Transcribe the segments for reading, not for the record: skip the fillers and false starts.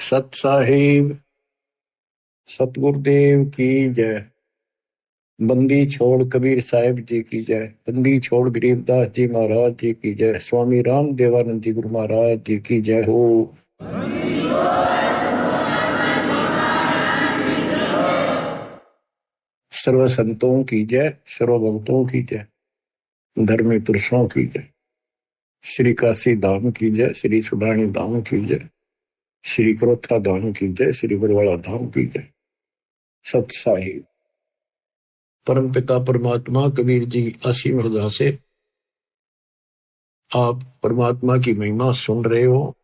सत साहिब सतगुरुदेव की जय। बंदी छोड़ कबीर साहिब जी की जय। बंदी छोड़ गरीबदास जी महाराज जी की जय। स्वामी राम देवानंद जी गुरु महाराज जी की जय हो। सर्व संतों की जय, सर्व भक्तों की जय, धर्मी पुरुषों की जय। श्री काशी धाम की जय, श्री सुडानी धाम की जय, श्री क्रोथा धाम की जय, श्री बरवाड़ा धाम की जय। सत साहिब परम पिता परमात्मा कबीर जी असीम हृदय से आप परमात्मा की महिमा सुन रहे हो।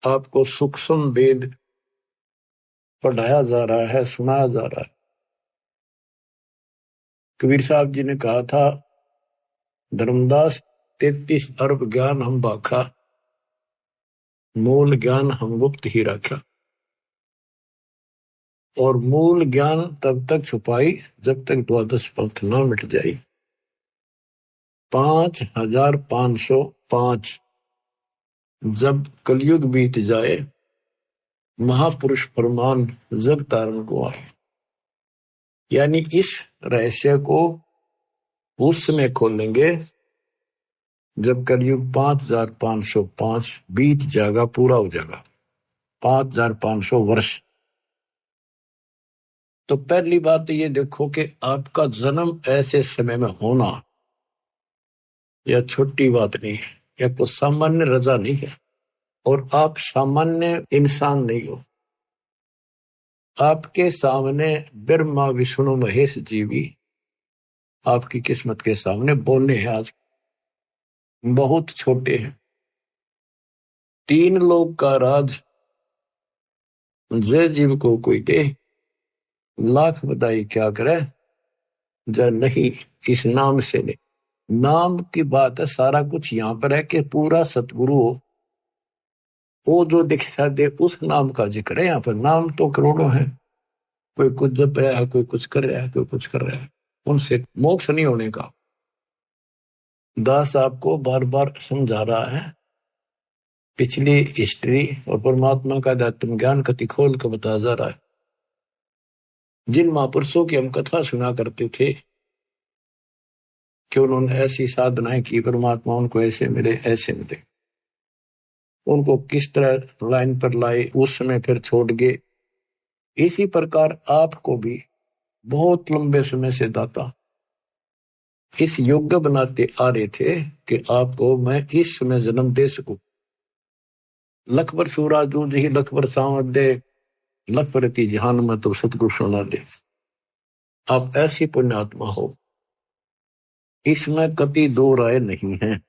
आपको सूक्ष्म वेद पढ़ाया जा रहा है, सुनाया जा रहा है। कबीर साहब जी ने कहा था, धर्मदास 33 अरब ज्ञान हम बाखा, मूल ज्ञान हम गुप्त ही रखा। और मूल ज्ञान तब तक छुपाई जब तक द्वादश पंथ न मिट जाई। 5505 जब कलयुग बीत जाए, महापुरुष फरमान जग तारण को आए। यानी इस रहस्य को उस समय खोलेंगे जब कलयुग 5505 बीत जाएगा, पूरा हो जाएगा 5500 वर्ष। तो पहली बात ये देखो कि आपका जन्म ऐसे समय में होना यह छोटी बात नहीं है, यह कोई सामान्य रजा नहीं है। और आप सामान्य इंसान नहीं हो। आपके सामने ब्रह्मा विष्णु महेश जी भी आपकी किस्मत के सामने बोने हैं। आज बहुत छोटे हैं। 3 लोग का राज जय जीव को कोई दे, लाख बधाई क्या करे जय नहीं इस नाम से नहीं। नाम की बात है, सारा कुछ यहां पर है कि पूरा सतगुरु हो, वो जो दिखा दे उस नाम का जिक्र है। यहाँ पर नाम तो करोड़ों है, कोई कुछ जप रहा है, कोई कुछ कर रहा है, कोई कुछ कर रहा है। उनसे मोक्ष नहीं होने का दास आपको बार बार समझा रहा है। पिछली हिस्ट्री और परमात्मा का आध्यात्म ज्ञान कति खोल कर बता जा रहा है। जिन महापुरुषों की हम कथा सुना करते थे कि उन्होंने ऐसी साधनाएं की, परमात्मा उनको ऐसे मिले ऐसे मिले, उनको किस तरह लाइन पर लाए, उस समय फिर छोड़ गए। इसी प्रकार आपको भी बहुत लंबे समय से दाता इस योग्य बनाते आ रहे थे कि आपको मैं इस समय जन्म दे सकूं। लखबर सूरा दूध ही लखबर सांवर दे, लखबर की जहान में तो सतगुरु सुना दे। आप ऐसी पुण्यात्मा हो, इसमें कभी दो राय नहीं है।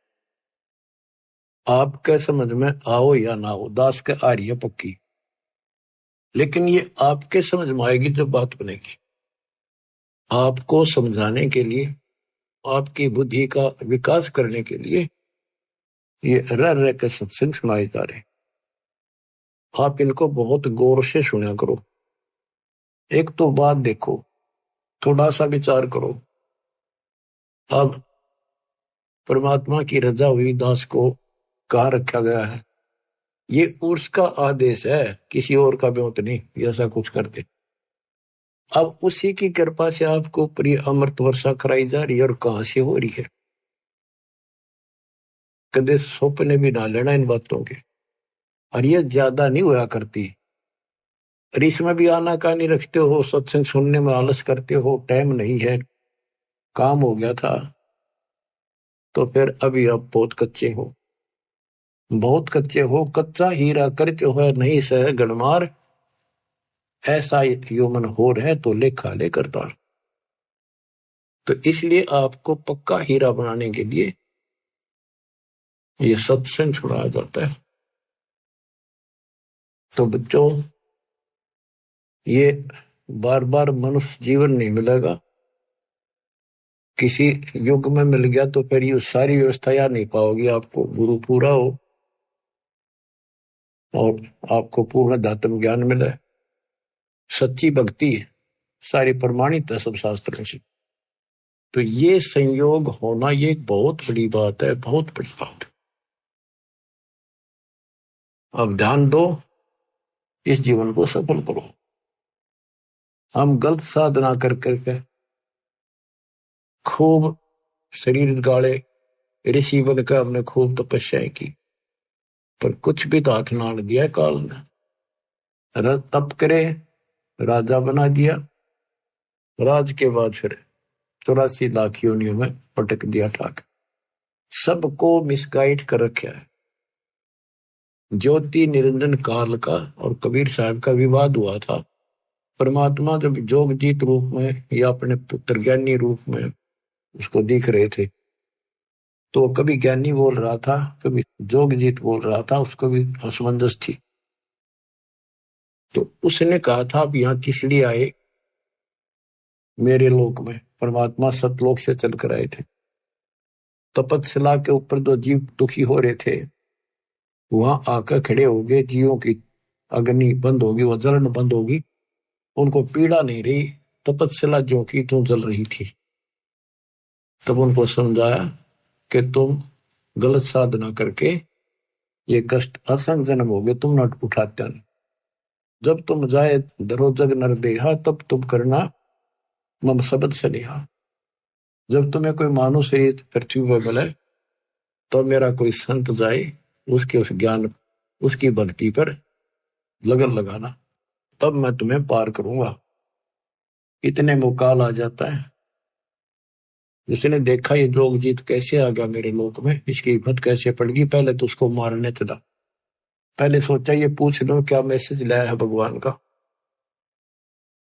आपके समझ में आओ या ना हो, दास के आ रही है पक्की, लेकिन ये आपके समझ में आएगी जब बात बनेगी। आपको समझाने के लिए, आपकी बुद्धि का विकास करने के लिए ये रह रह के सत्संग सुनाए जा रहे। आप इनको बहुत गौर से सुना करो। एक तो बात देखो, थोड़ा सा विचार करो। अब परमात्मा की रजा हुई दास को कहाँ रखा गया है? ये उर्स का आदेश है, किसी और का ब्योत नहीं। ऐसा कुछ करते अब उसी की कृपा से आपको प्रिय अमृत वर्षा कराई जा रही है। और कहां से हो रही है? कदे सपने भी ना लेना इन बातों के। और ये ज्यादा नहीं हुआ करती। और इसमें भी आना का नहीं रखते हो, सत्संग सुनने में आलस करते हो, टाइम नहीं है, काम हो गया था, तो फिर अभी आप बहुत कच्चे हो, बहुत कच्चे हो। कच्चा हीरा करते हो नहीं सह गणमार, ऐसा ह्यूमन होर है तो लेखा ले करता। तो इसलिए आपको पक्का हीरा बनाने के लिए ये सत्संग सुनाया जाता है। तो बच्चों, ये बार बार मनुष्य जीवन नहीं मिलेगा। किसी युग में मिल गया तो फिर ये सारी व्यवस्था याद नहीं पाओगी। आपको गुरु पूरा हो और आपको पूर्ण अध्यात्म ज्ञान मिले, सच्ची भक्ति सारी प्रमाणित है सब शास्त्रों से। तो ये संयोग होना ये एक बहुत बड़ी बात है, बहुत बड़ी बात है। अब ध्यान दो, इस जीवन को सफल करो। हम गलत साधना कर करके खूब शरीर गाड़े, ऋषि बनकर हमने खूब तपस्याएं की, पर कुछ भी तो हाथ ना दिया काल ने। तप करे, राजा बना दिया, राज के बाद फिर 84 लाख योनियों में पटक दिया ठाक। सबको मिसगाइड कर रखा है। ज्योति निरंजन काल का और कबीर साहब का विवाद हुआ था। परमात्मा जब जोगजीत रूप में या अपने पुत्र ज्ञानी रूप में उसको दिख रहे थे, तो कभी ज्ञानी बोल रहा था, कभी जोगजीत बोल रहा था, उसको भी असमंजस थी। तो उसने कहा था, अब यहाँ किस लिए आए मेरे लोक में? परमात्मा सतलोक से चल कर आए थे। तपतशिला के ऊपर जो जीव दुखी हो रहे थे, वहां आकर खड़े हो गए। जीवों की अग्नि बंद होगी, वह जलन बंद होगी, उनको पीड़ा नहीं रही। तपतशिला जो की तो जल रही थी। तब उनको समझाया कि तुम गलत साधना करके ये कष्ट असंग जन्म हो गए, तुम न उठाते न। जब तुम जाए धरो जग नर देहा, तब तुम करना मम शब्द से नेहा। जब तुम्हें कोई मानव शरीर पृथ्वी पर मिले, तो मेरा कोई संत जाए, उसके उस ज्ञान, उसकी भक्ति पर लगन लगाना, तब मैं तुम्हें पार करूंगा। इतने में काल आ जाता है। जिसने देखा ये जोगजीत कैसे आ गया मेरे लोक में, इसकी हिम्मत कैसे पड़ गई, पहले तो उसको मारने चला। पहले सोचा ये पूछ लो क्या मैसेज लाया है भगवान का।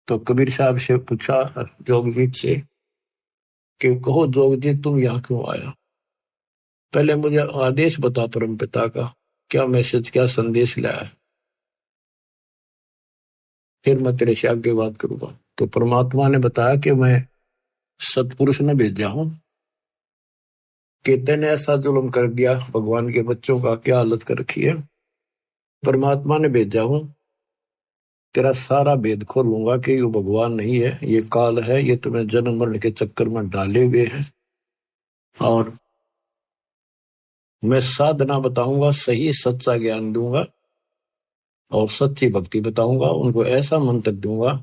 तो कबीर साहब से पूछा जोगजीत से कि कहो जोगजीत, तुम यहाँ क्यों आया? पहले मुझे आदेश बता परम पिता का, क्या मैसेज, क्या संदेश लाया है, फिर मैं तेरे से आगे बात करूंगा। तो परमात्मा ने बताया कि मैं सतपुरुष ने भेजा हूं कि तेने ऐसा जुल्म कर दिया, भगवान के बच्चों का क्या हालत कर रखी है। परमात्मा ने भेजा हूं, तेरा सारा भेद खोलूंगा कि ये भगवान नहीं है, ये काल है, ये तुम्हें जन्म मरण के चक्कर में डाले हुए है। और मैं साधना बताऊंगा, सही सच्चा ज्ञान दूंगा और सच्ची भक्ति बताऊंगा। उनको ऐसा मंत्र दूंगा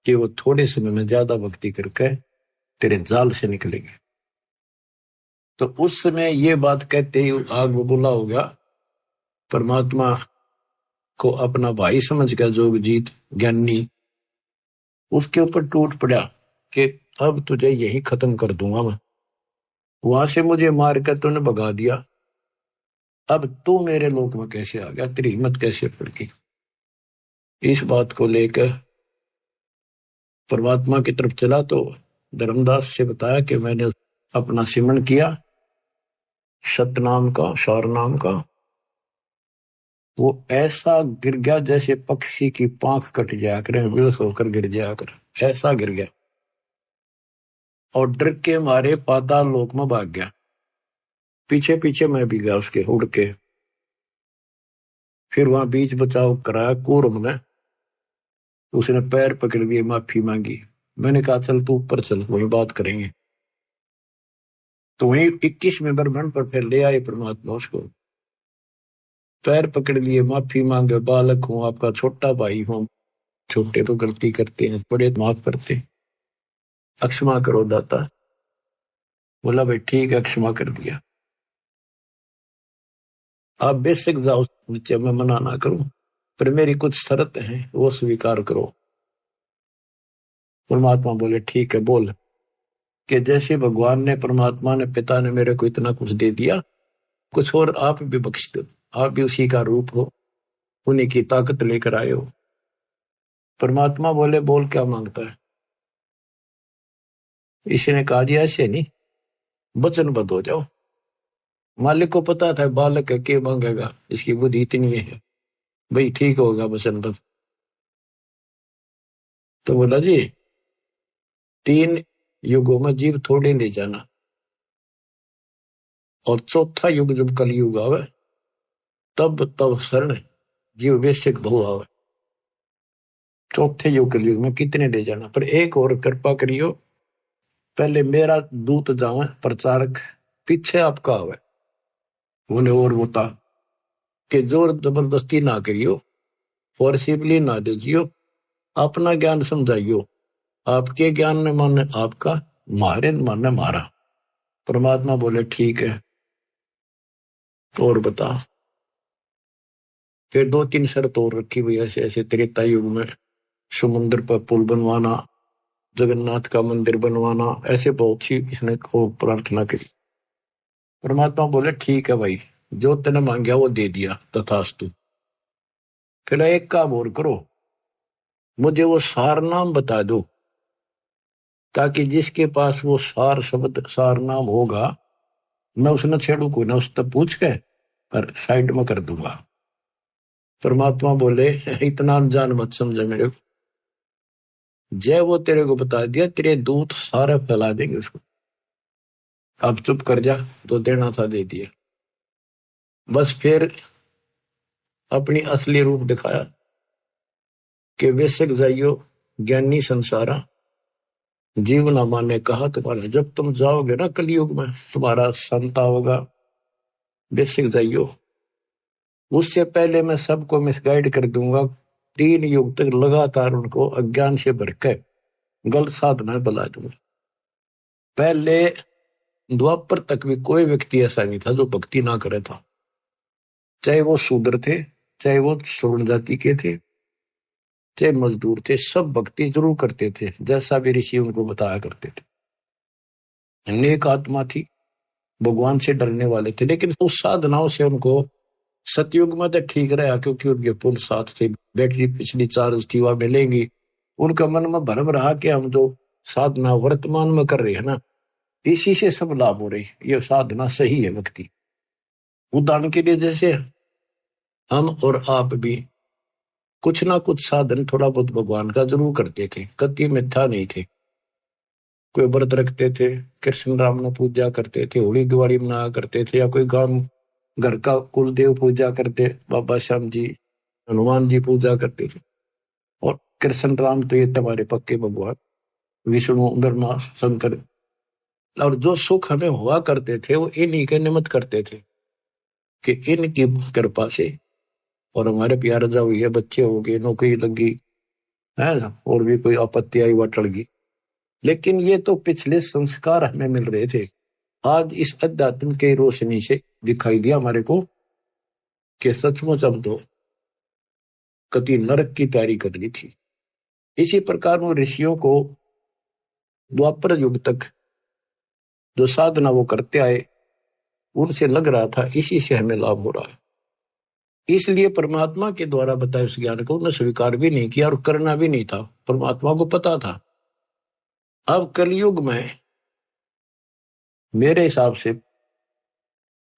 कि वो थोड़े समय में ज्यादा भक्ति करके तेरे जाल से निकलेंगे। तो उस समय ये बात कहते ही आग बबूला हो गया। परमात्मा को अपना भाई समझ गया जोगजीत ज्ञानी, उसके ऊपर टूट पड़ा कि अब तुझे यही खत्म कर दूंगा मैं। वहां से मुझे मार कर तूने भगा दिया, अब तू मेरे लोक में कैसे आ गया, तेरी हिम्मत कैसे पड़ गई? इस बात को लेकर परमात्मा की तरफ चला तो धर्मदास से बताया कि मैंने अपना सिमरण किया सतनाम का, सार नाम का। वो ऐसा गिर गया जैसे पक्षी की पांख कट जाया करे, बेहोश होकर गिर जाया कर, ऐसा गिर गया। और डर के मारे पाताल लोक में भाग गया। पीछे पीछे मैं भी गया उसके उड़ के। फिर वहां बीच बचाव कराया कूर्म ने, उसने पैर पकड़ लिए, माफी मांगी। मैंने कहा चल तू ऊपर चल, वही बात करेंगे। तो वही 21वें ब्रह्मांड पर फिर ले आए परमात्मा उसको। पैर पकड़ लिए, माफी मांगे, बालक हूं, आपका छोटा भाई हूं, छोटे तो गलती करते हैं, बड़े माफ करते हैं, अक्षमा करो दाता। बोला भाई ठीक है, क्षमा कर दिया। आप बेशक जाओ नीचे, मैं मना ना करूं, पर मेरी कुछ शर्त है, वो स्वीकार करो। परमात्मा बोले ठीक है बोल। कि जैसे भगवान ने, परमात्मा ने, पिता ने मेरे को इतना कुछ दे दिया, कुछ और आप भी बख्श दो। आप भी उसी का रूप हो, उन्हीं की ताकत लेकर आए हो। परमात्मा बोले बोल क्या मांगता है? इसने कहा जी ऐसे नहीं, वचनबद्ध हो जाओ। मालिक को पता था बालक है, के मांगेगा, इसकी बुद्धि इतनी है, भाई ठीक होगा वचनबद्ध। तो बोला जी 3 युगों में जीव थोड़े ले जाना, और चौथा युग जब कलयुग आवे, तब तब शरण जीव बेशक बहु आवे। चौथे युग कलयुग में कितने ले जाना, पर एक और कृपा करियो, पहले मेरा दूत जावे प्रचारक, पीछे आपका आवे। बोले और होता कि जोर जबरदस्ती ना करियो, फोर्सिबली ना दीजियो, अपना ज्ञान समझाइयो। आपके ज्ञान ने माने आपका, मारे माने मारा। परमात्मा बोले ठीक है, और बता। फिर 2-3 शर्त और रखी हुई, ऐसे ऐसे त्रेता युग में समुद्र पर पुल बनवाना, जगन्नाथ का मंदिर बनवाना, ऐसे बहुत सी इसने को प्रार्थना करी। परमात्मा बोले ठीक है भाई, जो तेने मांगा वो दे दिया, तथास्तु। फिर एक काम और करो, मुझे वो सार नाम बता दो, ताकि जिसके पास वो सार शब्द सार नाम होगा, मैं उसने छेड़ू को ना, उससे पूछ के पर साइड में कर दूंगा। परमात्मा बोले इतना अनजान मत समझे मेरे को, जय वो तेरे को बता दिया, तेरे दूत सारे फैला देंगे उसको। अब चुप कर जा, तो देना था दे दिया। बस फिर अपनी असली रूप दिखाया कि वेशक जाइयो ज्ञानी संसारा, जीवना माने कहा तुम्हारा। जब तुम जाओगे ना कलयुग में, तुम्हारा संता होगा, बेसिक जाइयो। उससे पहले मैं सबको मिसगाइड कर दूंगा, 3 युग तक लगातार उनको अज्ञान से भर के गलत साधना बता दूंगा। पहले द्वापर तक भी कोई व्यक्ति ऐसा नहीं था जो भक्ति ना करे था, चाहे वो शूद्र थे, चाहे वो श्रवण जाति के थे, चाहे मजदूर थे, सब भक्ति जरूर करते थे, जैसा भी ऋषि उनको बताया करते थे। नेक आत्मा थी, भगवान से डरने वाले थे, लेकिन उस साधनाओं से उनको सतयुग में तो ठीक रहा, क्योंकि उनके पुल साथ थे, बैटरी पिछली चार्ज थी वहां मिलेंगी। उनका मन में भ्रम रहा कि हम जो साधना वर्तमान में कर रहे हैं ना, इसी से सब लाभ हो रही, ये साधना सही है भक्ति। उदाहरण के लिए जैसे हम और आप भी कुछ ना कुछ साधन थोड़ा बहुत भगवान का जरूर करते थे, कति मिथ्या नहीं थे। कोई व्रत रखते थे, कृष्ण राम ने पूजा करते थे, होली दिवाली मना करते थे, या कोई गांव घर का कुल देव पूजा करते, बाबा श्याम जी, हनुमान जी पूजा करते थे। और कृष्ण राम तो ये तुम्हारे पक्के भगवान, विष्णु ब्रह्मा शंकर। और जो सुख हमें हुआ करते थे वो इन्हीं के निमित्त करते थे, कि इनकी कृपा से, और हमारे प्यार जा हुई है, बच्चे हो गए, नौकरी लगी है ना, और भी कोई आपत्ति आई वह टल गई। लेकिन ये तो पिछले संस्कार हमें मिल रहे थे। आज इस अध्यात्म के रोशनी से दिखाई दिया हमारे को कि सचमुच हम तो कति नरक की तैयारी कर ली थी। इसी प्रकार वो ऋषियों को द्वापर युग तक जो साधना वो करते आए, उनसे लग रहा था इसी से हमें लाभ हो रहा है। इसलिए परमात्मा के द्वारा बताए उस ज्ञान को उन्हें स्वीकार भी नहीं किया और करना भी नहीं था, परमात्मा को पता था। अब कलयुग में मेरे हिसाब से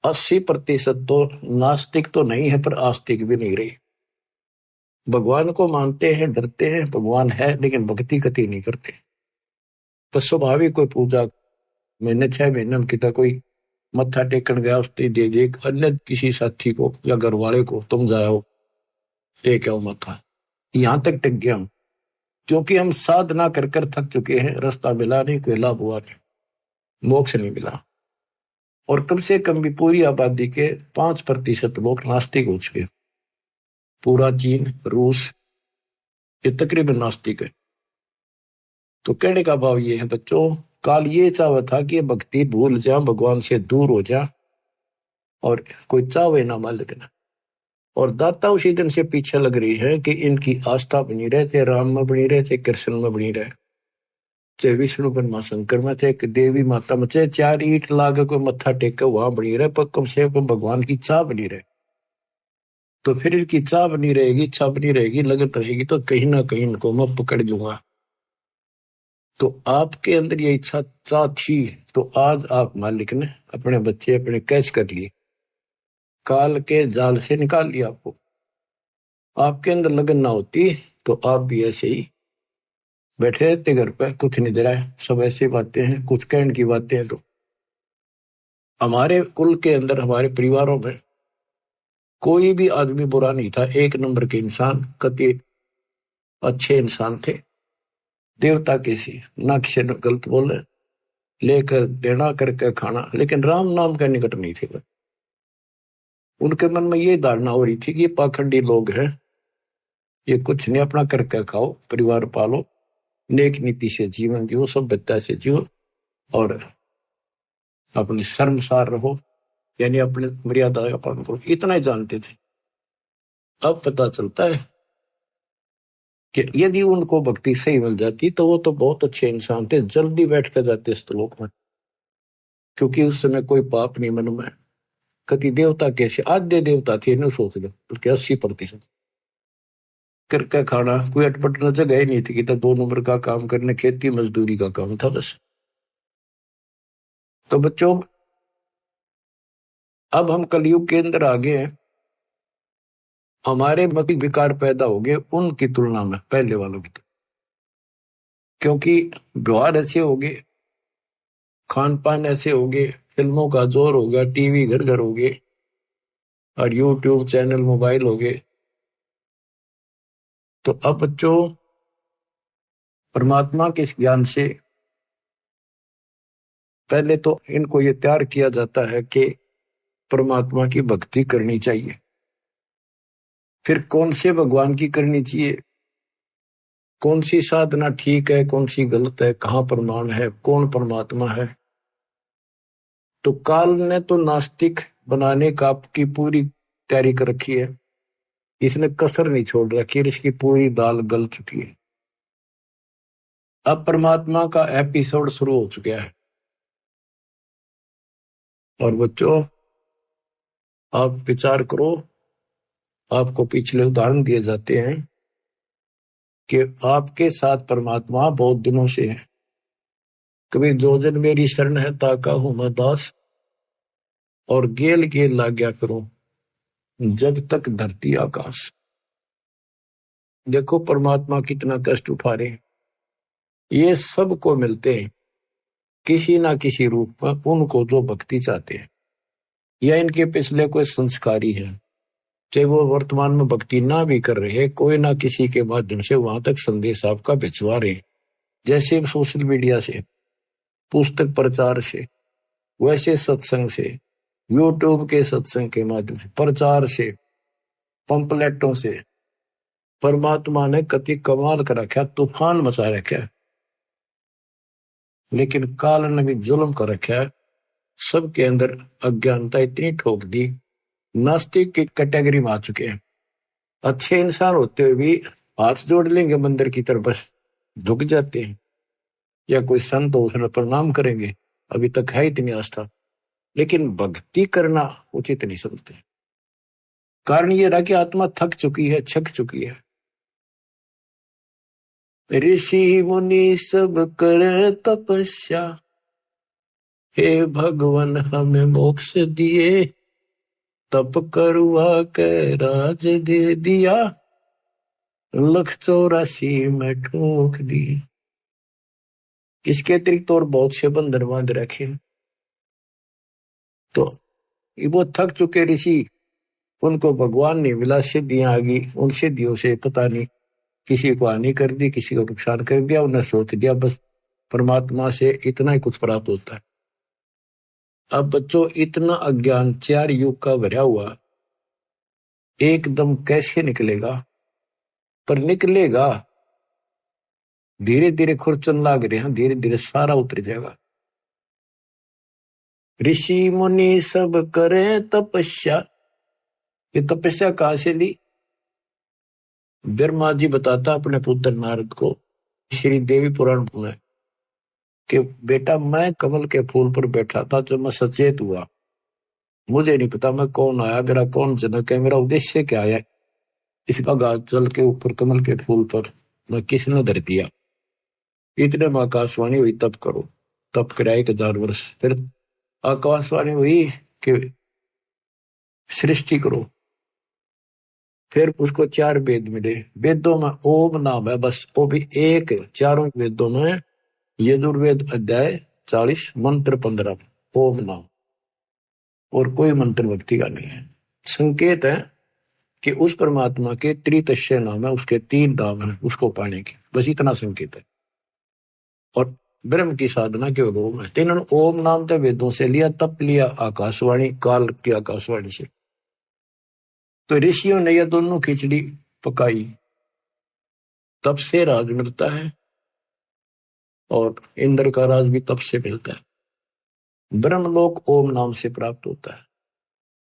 80% तो नास्तिक तो नहीं है, पर आस्तिक भी नहीं रही। भगवान को मानते हैं, डरते हैं, भगवान है, लेकिन भक्ति कति नहीं करते। तो स्वाभाविक कोई पूजा महीने 6 महीने में कितना कोई मत्था टेकन गया, उसने दे दे अन्य किसी साथी को या घर वाले को, तुम जाओ एक आओ मत्था, यहां तक टिक गया हम, क्योंकि हम साधना कर कर थक चुके हैं, रास्ता मिला नहीं, कोई लाभ हुआ नहीं, मोक्ष नहीं मिला। और कम से कम भी पूरी आबादी के 5% लोग नास्तिक हो चुके। पूरा चीन, रूस, ये तकरीबन नास्तिक है। तो कहने का भाव ये है बच्चों, काल ये चाहता था कि भक्ति भूल जा, भगवान से दूर हो जा, और कोई चाहे ना मालिक ना। और दाता उसी दिन से पीछे लग रही है कि इनकी आस्था बनी रहे, चाहे राम में बनी रहे, चाहे कृष्ण में बनी रहे, चाहे विष्णु ब्रह्मा शंकर में, चाहे देवी माता में, चाहे 4 ईंट लागे कोई मत्था टेक के वहां बनी रहे, पर कम से कम भगवान की चाह बनी रहे। तो फिर इनकी चाह बनी रहेगी, इच्छा बनी रहेगी, लगन रहेगी, तो कहीं ना कहीं इनको मैं पकड़ दूंगा। तो आपके अंदर ये इच्छा चाह थी, तो आज आप मालिक ने अपने बच्चे अपने कैच कर लिए, काल के जाल से निकाल लिया आपको। आपके अंदर लगन ना होती तो आप भी ऐसे ही बैठे रहते घर पे, कुछ नहीं दे रहा है, सब ऐसी बातें हैं, कुछ कहने की बातें हैं। तो हमारे कुल के अंदर, हमारे परिवारों में कोई भी आदमी बुरा नहीं था, 1 नंबर के इंसान, कति अच्छे इंसान थे, देवता के सी, ना किसी ने गलत बोले, लेकर देना करके खाना, लेकिन राम नाम का निकट नहीं थे। उनके मन में ये धारणा हो रही थी कि ये पाखंडी लोग हैं, ये कुछ नहीं, अपना करके खाओ, परिवार पालो, नेक नीति से जीवन जियो, सभ्यता से जियो और अपने शर्मसार रहो, यानी अपने मर्यादा का पालन करो, इतना ही जानते थे। अब पता चलता है कि यदि उनको भक्ति सही मिल जाती तो वो तो बहुत अच्छे इंसान थे, जल्दी बैठ कर जाते श्लोक में, क्योंकि उस समय कोई पाप नहीं मन में। कति देवता कैसे आद्य देवता थे, न सोच लो, बल्कि 80% करके खाना, कोई अटपट न जगह ही नहीं थी कि तो 2 नंबर का काम करने, खेती मजदूरी का काम था बस। तो बच्चों, अब हम कलयुग के अंदर आ गए हैं, हमारे मौखिक विकार पैदा हो गए उनकी तुलना में पहले वालों की, क्योंकि व्यवहार ऐसे हो गए, खान पान ऐसे हो गए, फिल्मों का जोर हो गया, टीवी घर घर हो गए और यूट्यूब चैनल मोबाइल हो गए। तो अब बच्चों, परमात्मा के ज्ञान से पहले तो इनको ये तैयार किया जाता है कि परमात्मा की भक्ति करनी चाहिए, फिर कौन से भगवान की करनी चाहिए, कौन सी साधना ठीक है, कौन सी गलत है, कहाँ प्रमाण है, कौन परमात्मा है। तो काल ने तो नास्तिक बनाने का की पूरी तैयारी कर रखी है, इसने कसर नहीं छोड़ रखी है, इसकी पूरी दाल गल चुकी है। अब परमात्मा का एपिसोड शुरू हो चुका है। और बच्चों, आप विचार करो, आपको पिछले उदाहरण दिए जाते हैं कि आपके साथ परमात्मा बहुत दिनों से है। कभी जो जन मेरी शरण है ताका हूं मैं दास, और गेल गेल ला गया करो जब तक धरती आकाश। देखो परमात्मा कितना कष्ट उठा रहे हैं, ये सबको मिलते हैं किसी ना किसी रूप में, उनको जो भक्ति चाहते हैं या इनके पिछले कोई संस्कारी है, चाहे वो वर्तमान में भक्ति ना भी कर रहे, कोई ना किसी के माध्यम से वहां तक संदेश आपका भिजवा रहे, जैसे सोशल मीडिया से, पुस्तक प्रचार से, वैसे सत्संग से, यूट्यूब के सत्संग के माध्यम से, प्रचार से, पंपलेटों से। परमात्मा ने कति कमाल कर रखा, तूफान मचा रखा, लेकिन काल ने भी जुल्म कर रखा है, सबके अंदर अज्ञानता इतनी ठोक दी, नास्तिक की कैटेगरी में आ चुके हैं। अच्छे इंसान होते हुए भी हाथ जोड़ लेंगे मंदिर की तरफ, बस झुक जाते हैं, या कोई संत हो उसने प्रणाम करेंगे, अभी तक है इतनी आस्था, लेकिन भक्ति करना उचित नहीं समझते। कारण ये रहा कि आत्मा थक चुकी है, छक चुकी है। ऋषि मुनि सब करे तपस्या, हे भगवान हमें मोक्ष दिए, तप करवा के राज दे दिया, 184 में ठोक दी। इसके अतिरिक्त और बहुत से बंधन बांध रखे। तो वो थक चुके ऋषि, उनको भगवान ने मिला, सिद्धियां आ गई, उन सिद्धियों से पता नहीं किसी को हानि कर दी, किसी को नुकसान कर दिया, उन्हें सोच दिया बस परमात्मा से इतना ही कुछ प्राप्त होता है। अब बच्चों, इतना अज्ञान 4 युग का भरा हुआ एकदम कैसे निकलेगा? पर निकलेगा, धीरे धीरे खुरचन लाग रहे हैं, धीरे धीरे सारा उतर जाएगा। ऋषि मुनि सब करे तपस्या, ये तपस्या कहां से ली? ब्रह्मा जी बताता अपने पुत्र नारद को श्री देवी पुराण में कि बेटा, मैं कमल के फूल पर बैठा था जब मैं सचेत हुआ, मुझे नहीं पता मैं कौन आया, मेरा कौन जनक है, मेरा उद्देश्य क्या है, इसका गाज जल के ऊपर कमल के फूल पर मैं किसने धर दिया। इतने में आकाशवाणी हुई, तप करो। तप कराया 1000 वर्ष, फिर आकाशवाणी हुई कि सृष्टि करो। फिर उसको 4 वेद मिले, वेदों में ओम नाम है बस, वो भी एक, चारों वेदों में यजुर्वेद अध्याय 40 मंत्र 15 ओम नाम, और कोई मंत्र भक्ति का नहीं है। संकेत है कि उस परमात्मा के त्रितस्य नाम है, उसके 3 नाम है उसको पाने के, बस इतना संकेत है। और ब्रह्म की साधना केवल ओम है। तो इन्होंने ओम नाम तो वेदों से लिया, तप लिया आकाशवाणी, काल की आकाशवाणी से, तो ऋषियों ने यह दोनों खिचड़ी पकाई, तब से राज मिलता है, और इंद्र का राज भी तब से मिलता है। ब्रह्मलोक ओम नाम से प्राप्त होता है।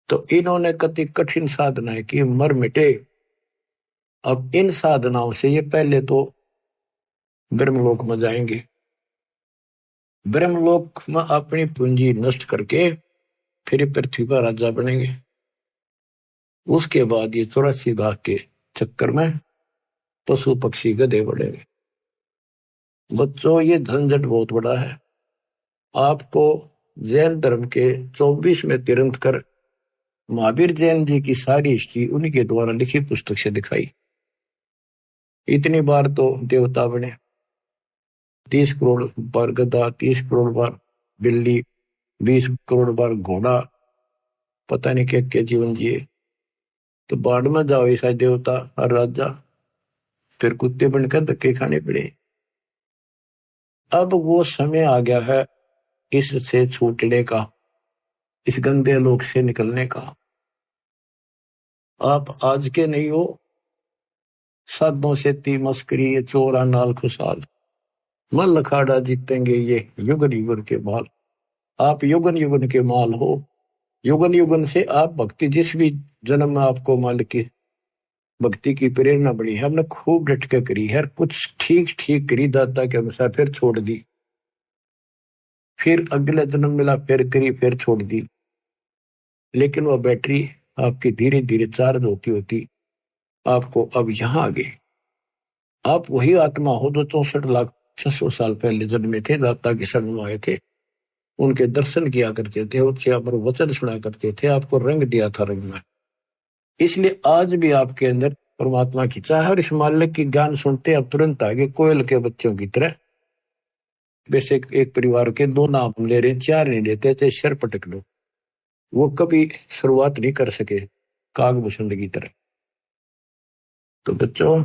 तो इन्होंने कति कठिन साधनाएं की, मर मिटे। अब इन साधनाओं से ये पहले तो ब्रह्मलोक में जाएंगे, ब्रह्मलोक में अपनी पूंजी नष्ट करके फिर पृथ्वी पर राजा बनेंगे। उसके बाद ये 84 लाख के चक्कर में पशु पक्षी गधे बढ़ेंगे। बच्चों, ये झंझट बहुत बड़ा है। आपको जैन धर्म के 24वें तीर्थंकर महावीर जैन जी की सारी हिस्ट्री उन्हीं के द्वारा लिखी पुस्तक से दिखाई। इतनी बार तो देवता बने, 30 करोड़ बार गधा, 30 करोड़ बार बिल्ली, 20 करोड़ बार घोड़ा, पता नहीं क्या क्या जीवन जिए। तो बाढ़ में जाओ ऐसा देवता और राजा, फिर कुत्ते बनकर धक्के खाने पड़े। अब वो समय आ गया है इससे छूटने का, इस गंदे लोक से निकलने का। आप आज के नहीं हो, साधों से ती मस्करी, ये चोरा नाल खुशाल, मल अखाड़ा जीतेंगे ये युगन युगन के माल। आप युगन युगन के माल हो। युगन युगन से आप भक्ति, जिस भी जन्म में आपको मालिक की भक्ति की प्रेरणा बड़ी है, हमने खूब डट के करी है, कुछ ठीक ठीक करी दाता के अनुसार, फिर छोड़ दी, फिर अगले जन्म मिला, फिर करी, फिर छोड़ दी। लेकिन वह बैटरी आपकी धीरे धीरे चार्ज होती होती आपको अब यहां आ गई। आप वही आत्मा हो जो 64,600 साल पहले जन्मे थे, दाता के शरण में आए थे, उनके दर्शन किया करते थे, उससे अमर वचन सुना करते थे, आपको रंग दिया था रंग में। इसलिए आज भी आपके अंदर परमात्मा की चाह, और इस मालिक की ज्ञान सुनते अब तुरंत आगे कोयल के बच्चों की तरह। वैसे एक परिवार के 2 नाम ले रहे, 4 नहीं लेते थे, सिर पटक लो। वो कभी शुरुआत नहीं कर सके कागभूषण की तरह। तो बच्चों,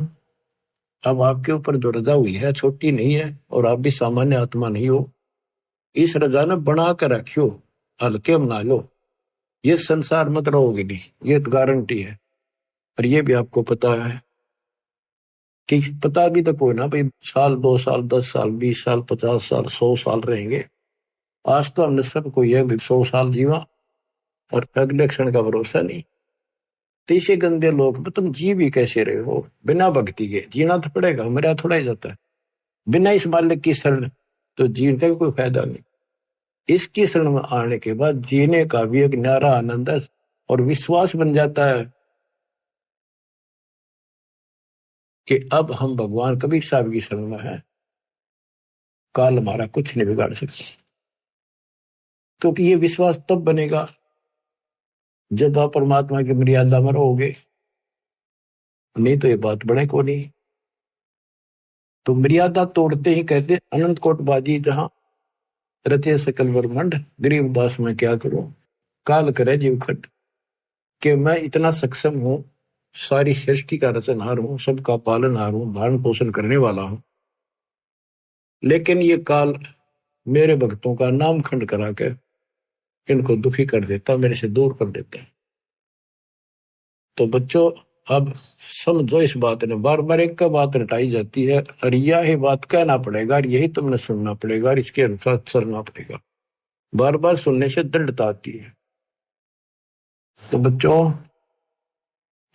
अब आपके ऊपर जो रजा हुई है छोटी नहीं है, और आप भी सामान्य आत्मा नहीं हो। इस रजा ने बना कर रखियो, हल्के बना लो। ये संसार मत रहोगे नहीं, ये तो गारंटी है। और ये भी आपको पता है कि पता भी तो कोई ना भाई, साल 2 साल 10 साल 20 साल 50 साल 100 साल रहेंगे। आज तो हमने सबको यह 100 साल जीवा, और अगले क्षण का भरोसा नहीं। तो इसे गंदे लोग में तुम जी भी कैसे रहे हो बिना भक्ति के? जीना तो पड़ेगा, मेरा थोड़ा ही जाता है बिना इस मालिक की शरण, तो जीने का भी कोई फायदा नहीं। इसकी शरण में आने के बाद जीने का भी एक न्यारा आनंद है, और विश्वास बन जाता है कि अब हम भगवान कबीर साहब की शरण में है, काल हमारा कुछ नहीं बिगाड़ सकता। क्योंकि ये विश्वास तब बनेगा जब आप परमात्मा की मर्यादा में रहोगे, नहीं तो ये बात बने को नहीं। तो मर्यादा तोड़ते ही कहते अनंत कोट बाजी जहां रचे सकल ब्रह्मांड, गरीबदास में क्या करूं, काल करे जीव खट। कि मैं इतना सक्षम हूं, सारी सृष्टि का रचनहार हूं, सबका पालनहार हूं, धारण पोषण करने वाला हूं, लेकिन ये काल मेरे भक्तों का नाम खंड करा के इनको दुखी कर देता, मेरे से दूर कर देता। तो बच्चों, अब समझो इस बात ने, बार बार एक का बात रटाई जाती है, और यही बात कहना पड़ेगा, और यही तुमने सुनना पड़ेगा, और इसके अनुसार चलना पड़ेगा। बार बार सुनने से दृढ़ता आती है। तो बच्चों,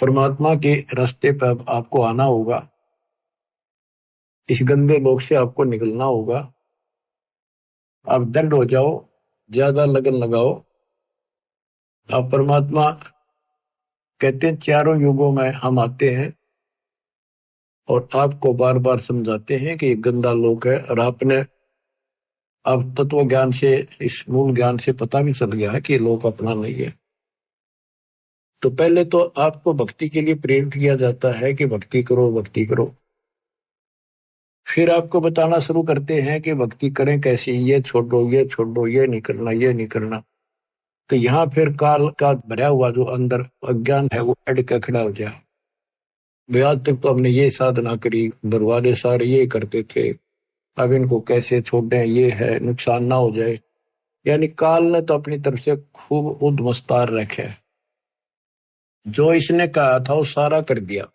परमात्मा के रास्ते पर आपको आना होगा, इस गंदे लोक से आपको निकलना होगा। आप दृढ़ हो जाओ, ज्यादा लगन लगाओ। आप परमात्मा कहते हैं 4 युगों में हम आते हैं और आपको बार बार समझाते हैं कि ये गंदा लोक है, और आपने अब तत्व ज्ञान से, इस मूल ज्ञान से पता भी चल गया है कि ये लोक अपना नहीं है। तो पहले तो आपको भक्ति के लिए प्रेरित किया जाता है कि भक्ति करो, भक्ति करो। फिर आपको बताना शुरू करते हैं कि भक्ति करें कैसे, ये छोड़ो, ये छोड़ो, ये नहीं करना, ये नहीं करना। तो यहाँ फिर काल का भरा हुआ जो अंदर अज्ञान है वो अड़ के खड़ा हो जाए। आज तक तो हमने ये साधना करी, बरवाले सारे ये करते थे, अब इनको कैसे छोड़ दें, ये है, नुकसान ना हो जाए। यानी काल ने तो अपनी तरफ से खूब उद्मस्तार रखे, जो इसने कहा था वो सारा कर दिया।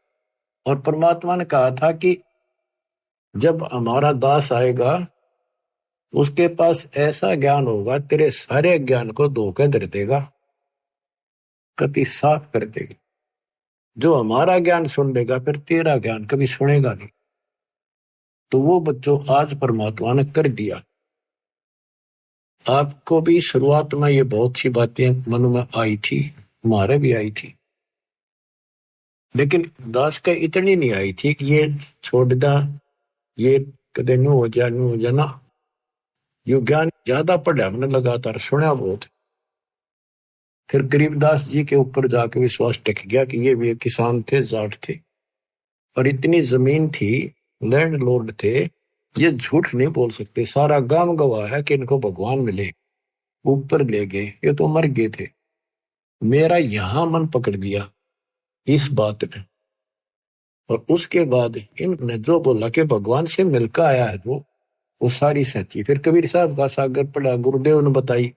और परमात्मा ने कहा था कि जब हमारा दास आएगा उसके पास ऐसा ज्ञान होगा तेरे सारे ज्ञान को धोखे धर देगा, कति साफ कर देगा। जो हमारा ज्ञान सुन लेगा फिर तेरा ज्ञान कभी सुनेगा नहीं। तो वो बच्चों आज परमात्मा ने कर दिया। आपको भी शुरुआत में ये बहुत सी बातें मन में आई थी, हमारे भी आई थी, लेकिन दास का इतनी नहीं आई थी कि ये छोड़ दा, ये कदे न्यू हो जाना। ये ज्ञान ज्यादा पढ़ा हमने, लगातार सुना बहुत। फिर गरीबदास जी के ऊपर जाके विश्वास टिक गया कि ये भी एक किसान थे, जाट थे, और इतनी जमीन थी, लैंड लॉर्ड थे, ये झूठ नहीं बोल सकते। सारा गांव गवाह है कि इनको भगवान मिले, ऊपर ले गए, ये तो मर गए थे। मेरा यहां मन पकड़ दिया इस बात ने। और उसके बाद इनने जो बोला कि भगवान से मिलकर आया है वो सारी सच्ची। फिर कबीर साहब का सागर पढ़ा, गुरुदेव ने बताई,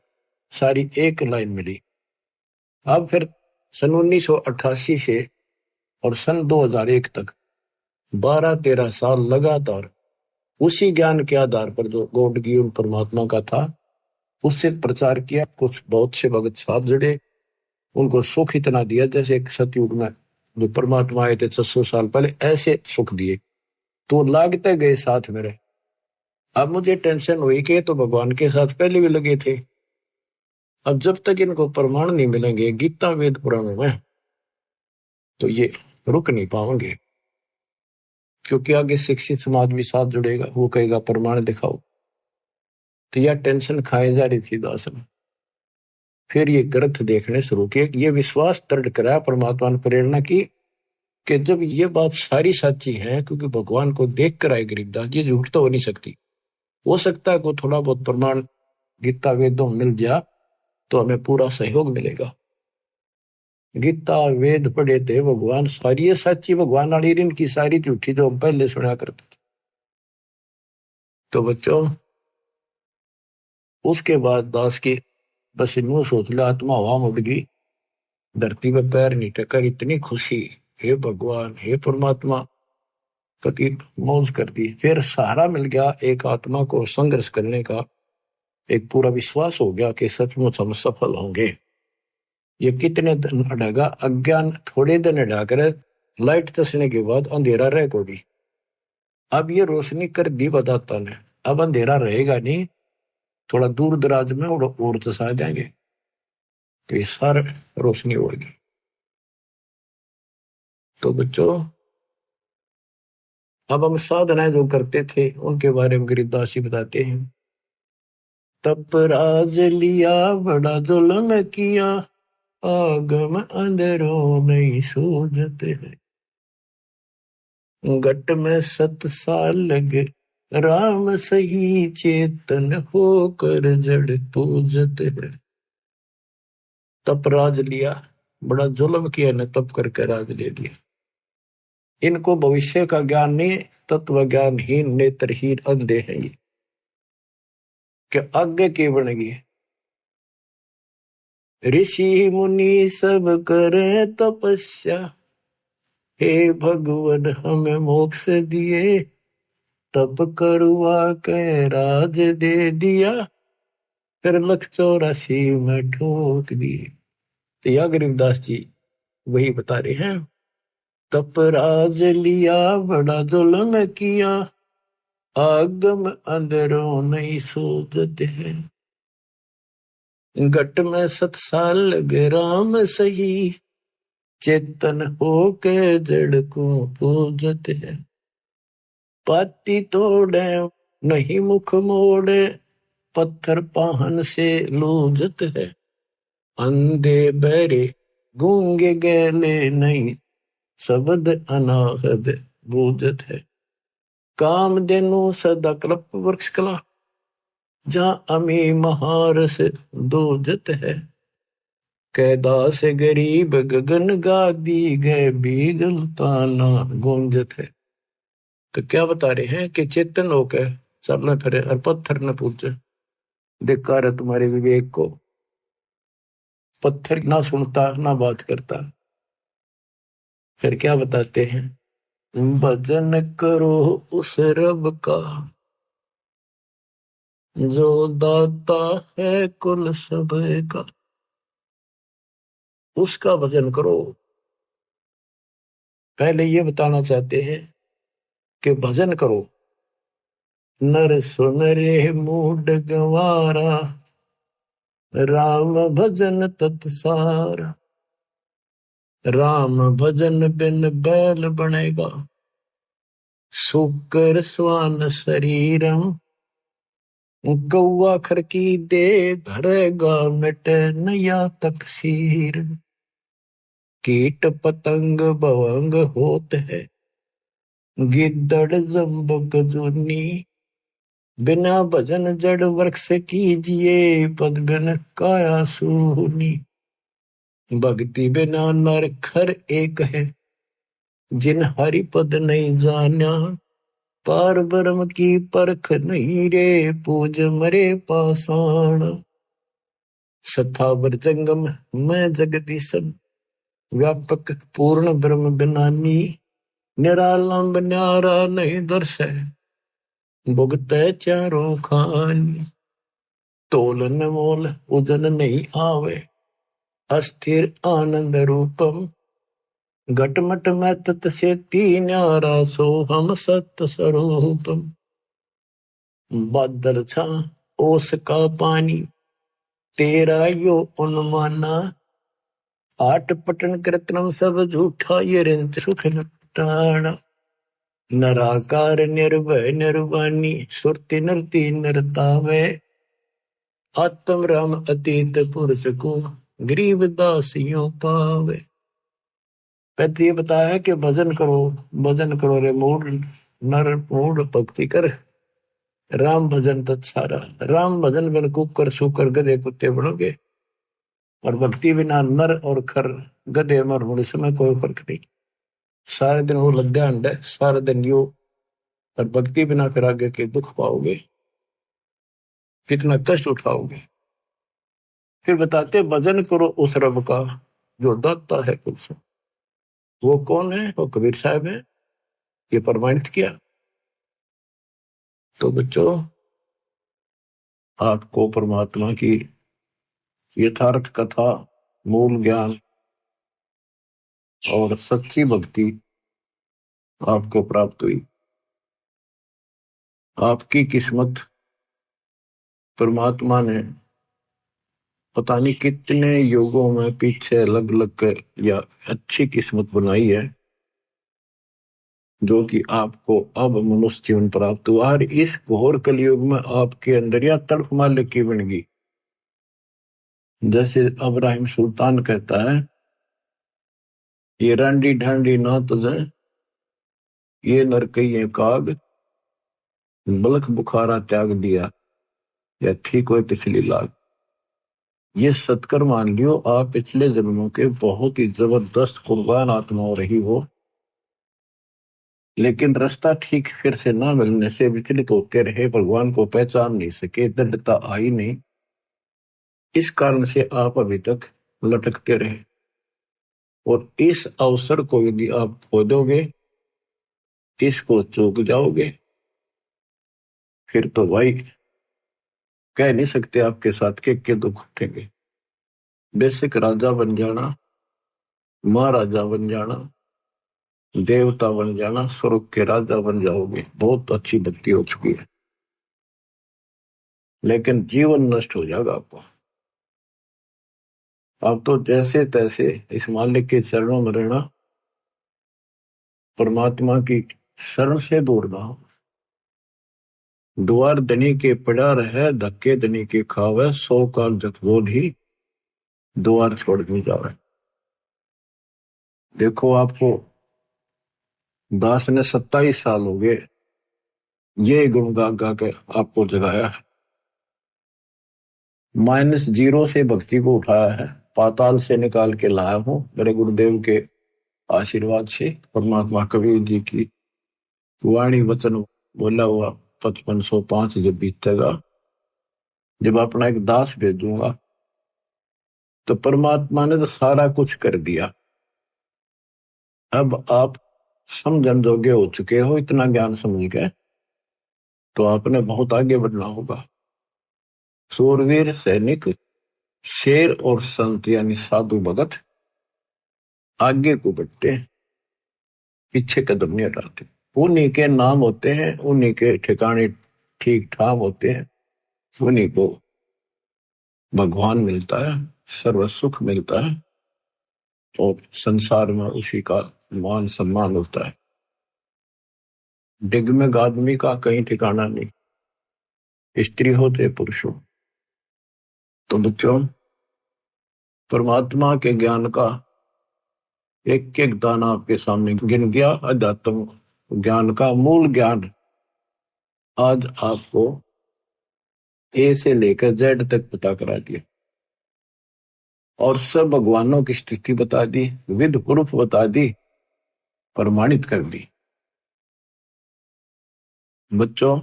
सारी एक लाइन मिली। अब फिर सन 1988 से और सन 2001 तक 12-13 साल लगातार उसी ज्ञान के आधार पर जो गॉड गिवन परमात्मा का था उससे प्रचार किया। कुछ बहुत से भगत साहब जुड़े, उनको सुख इतना दिया जैसे एक सतयुग में जो परमात्मा आए थे 600 साल पहले, ऐसे सुख दिए। तो लागते गए साथ मेरे। अब मुझे टेंशन हुई कि तो भगवान के साथ पहले भी लगे थे। अब जब तक इनको प्रमाण नहीं मिलेंगे गीता वेद पुराणों में तो ये रुक नहीं पाएंगे, क्योंकि आगे शिक्षित समाज भी साथ जुड़ेगा, वो कहेगा प्रमाण दिखाओ। तो यह टेंशन खाए जा रही थी दास ने। फिर ये ग्रंथ देखने शुरू किए, ये विश्वास दृढ़ कराया परमात्मा ने प्रेरणा की कि जब ये बात सारी सच्ची है, क्योंकि भगवान को देख कर आए गरीबदास, ये झूठ तो हो नहीं सकती। हो सकता है को थोड़ा बहुत प्रमाण गीता वेदों मिल जाए तो हमें पूरा सहयोग मिलेगा। गीता वेद पढ़े थे भगवान, सारी सच्ची भगवान वाली, इनकी सारी झूठी जो हम पहले सुना करते थे। तो बच्चों उसके बाद दास की बस यूं सोच लो, आत्मा हवा उड़ गई, धरती पे पैर नहीं टकर, इतनी खुशी, हे भगवान हे परमात्मा, कति मौज कर दी। फिर सहारा मिल गया एक आत्मा को संघर्ष करने का, एक पूरा विश्वास हो गया कि सचमुच हम सफल होंगे। ये कितने दिन अड़ेगा, अज्ञान थोड़े दिन अड़ाकर लाइट तसने के बाद अंधेरा रह को भी। अब ये रोशनी कर दी बताता ने, अब अंधेरा रहेगा नहीं, थोड़ा दूर दराज में और तसा जाएंगे तो ये सारा रोशनी होगी। तो बच्चों अब हम साधनाएं जो करते थे उनके बारे में गरीबदास जी बताते हैं। तप राज लिया बड़ा जुल्म किया, आगम अंदरों नहीं सूझते हैं, घट में 7 साल लगे राम सही, चेतन होकर जड़ पूजते हैं। तप राज लिया, बड़ा जुल्म किया ने, तप करके राज ले लिया। इनको भविष्य का ज्ञान नहीं, तत्व ज्ञानहीन नेत्रहीन अंधे हैं ये, कि आगे की बनेगी। ऋषि मुनि सब करे तपस्या, हे भगवान हमें मोक्ष दिए, तप करवा के राज दे दिया, फिर 184 में ठोक दिए। तो या गरीबदास जी वही बता रहे हैं, तप राज लिया बड़ा जुल्म किया, आगम अंदरों नहीं सूझते हैं, घट में 7 साल लगे राम सही, चेतन होके जड़ को पूजते हैं। पाती तोड़े नहीं मुख मोड़े, पत्थर पाहन से लूझत है, अंधे बहरे गूंगे गैले नहीं, शब्द अनाहद बूझत है। कामधेनु सदा कल्प वृक्ष कला, जहाँ अमी महारस दूजत है, कैदास गरीब गगन गादी गए बीगल ताना गूंजत है। तो क्या बता रहे हैं कि चेतन होकर चलना फिरे और पत्थर न पूछे। धिक्कार है तुम्हारे विवेक को, पत्थर ना सुनता ना बात करता, फिर क्या बताते हैं, भजन करो उस रब का जो दाता है कुल सब का। उसका भजन करो। पहले ये बताना चाहते हैं कि भजन करो। नर सुन रे मूड गंवारा, राम भजन तत्सारा। राम भजन बिन बैल बनेगा, सुकर स्वान शरीरम। गौवा खर की दे धरेगा, मिट नया तकसीर। कीट पतंग भवंग होत है, गिद्दड़ जम्बक जुनी। बिना भजन जड़ वृक्ष कीजिए, पद बिन काया सूनी। भक्ति बिना नर खर एक है, जिन हरि पद नहीं जाना। पार ब्रह्म की परख नहीं रे, पूज मरे पाषाण। सथावर जंगम मैं जगदीशन, व्यापक पूर्ण ब्रह्म बिनानी। निरालंब न्यारा नहीं दर्श है, भुगतै चारों खानी। तोलन मोल उजन नहीं आवे, अस्थिर आनंद रूपम। घटमट में तत से न्यारा, सो हम सत स्वरूपम। बादल छा ओस का पानी, तेरा यो अनुमाना। आठ पटन कृत्रम सब झूठा, ये रिंच सुख लटाना। नराकार निर्भय निर्वाणी, सुरति नरती नरतावे। आत्म राम अतीत पुरुष को, गरीब दासियों पावे। कहते ये बताया है कि भजन करो रे मूड नर, मूड भक्ति कर। राम भजन तत्सारा। राम भजन बिन कुकर सुकर गधे कुत्ते बनोगे, और भक्ति बिना नर और खर गधे मर होने में कोई फर्क नहीं। सारे दिन वो लद्या अंडे, सारे दिन यो, और भक्ति बिना फिर आगे के दुख पाओगे, कितना कष्ट उठाओगे। फिर बताते भजन करो उस रब का जो दाता है कुल सब। वो कौन है? वो कबीर साहब है, ये प्रमाणित किया। तो बच्चों, आपको परमात्मा की यथार्थ कथा, मूल ज्ञान और सच्ची भक्ति आपको प्राप्त हुई। आपकी किस्मत परमात्मा ने पता नहीं कितने युगों में पीछे अलग अलग या अच्छी किस्मत बनाई है, जो कि आपको अब मनुष्य जीवन प्राप्त हुआ। और इस घोर कलयुग में आपके अंदर यह तड़फ मालिक की बन गई। जैसे अब्राहिम सुल्तान कहता है, ये रांडी ढांडी ना तुझे, ये नरकइये काग। बलख बुखारा त्याग दिया, या थी कोई पिछली लाग। ये सत्कर मान लियो, आप पिछले जन्मों के बहुत ही जबरदस्त कुर्बान आत्मा हो रही हो, लेकिन रास्ता ठीक फिर से ना मिलने से विचलित होते रहे, भगवान को पहचान नहीं सके, दृढ़ता आई नहीं। इस कारण से आप अभी तक लटकते रहे। और इस अवसर को यदि आप खो दोगे, इसको चूक जाओगे, फिर तो भाई कह नहीं सकते आपके साथ के दुख उठेंगे। बेसिक राजा बन जाना, महाराजा बन जाना, देवता बन जाना, स्वर्ग के राजा बन जाओगे, बहुत अच्छी भक्ति हो चुकी है। लेकिन जीवन नष्ट हो जाएगा आपको। अब तो जैसे तैसे इस मालिक के चरणों में रहना, परमात्मा की शरण से दूर ना हो। द्वार धनी के पड़ा रहे, धक्के धनी के खावे। 100 काल जत बोध ही, द्वार छोड़ दी जावे। देखो, आपको दास ने 27 साल हो गए ये गुण गा गा के आपको जगाया है। -0 से भक्ति को उठाया है, पाताल से निकाल के लाया हूं मेरे गुरुदेव के आशीर्वाद से। परमात्मा कबीर जी की वाणी वचन बोला हुआ 5505 जब बीतेगा, जब अपना एक दास भेजूंगा, तो परमात्मा ने तो सारा कुछ कर दिया। अब आप समझन योग्य हो चुके हो, इतना ज्ञान समझ के तो आपने बहुत आगे बढ़ना होगा। सूरवीर सैनिक, शेर और संत यानी साधु भगत आगे को बढ़ते हैं, पीछे कदम नहीं हटाते। उन्हीं के नाम होते हैं, उन्हीं के ठिकाने ठीक ठाक होते हैं, उन्हीं को भगवान मिलता है, सर्व सुख मिलता है और संसार में उसी का मान सम्मान होता है। डिगमिग आदमी का कहीं ठिकाना नहीं, स्त्री हो तो पुरुष हो। तो बच्चों, परमात्मा के ज्ञान का एक एक दाना आपके सामने गिन दिया। अध्यात्म ज्ञान का मूल ज्ञान आज आपको ए से लेकर जेड तक पता करा दिया और सब भगवानों की स्थिति बता दी, विद प्रूफ बता दी, प्रमाणित कर दी। बच्चों,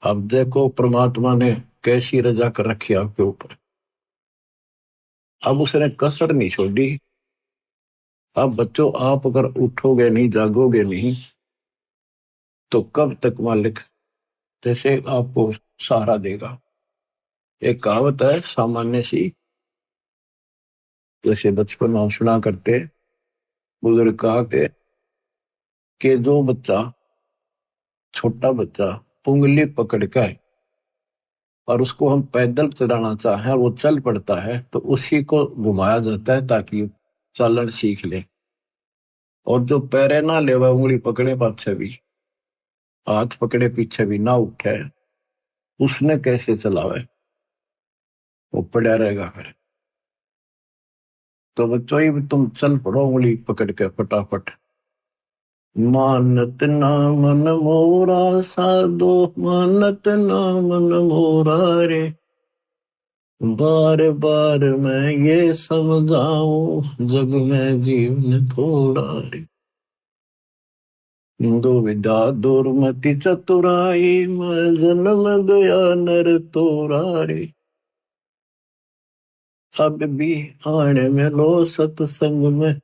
अब देखो परमात्मा ने कैसी रजा कर रखी आपके ऊपर। अब उसने कसर नहीं छोड़ी। अब बच्चों, आप अगर उठोगे नहीं, जागोगे नहीं, तो कब तक मालिक जैसे आपको सहारा देगा। एक कहावत है सामान्य सी, जैसे बचपन में सुना करते, बुजुर्ग कहा कि जो बच्चा, छोटा बच्चा उंगली पकड़ कर और उसको हम पैदल चलाना चाहें और वो चल पड़ता है, तो उसी को घुमाया जाता है ताकि चालन सीख ले। और जो पैरे ना ले, वह उंगली पकड़े पाछे भी, हाथ पकड़े पीछे भी ना उठे, उसने कैसे चलावे, वो पड़ा रहेगा फिर। तो बच्चों, ही तुम चल पड़ो उंगली पकड़ के फटाफट। मानत ना मन मोरा साधो, मानत ना मन मोरा रे, बार बार मैं ये समझाऊं, जग में जीवन थोड़ा रे। दो विद्या दुर्मति चतुराई, मैं जन्म गया नर तोरा रे। अब भी आने में लो सत्संग में,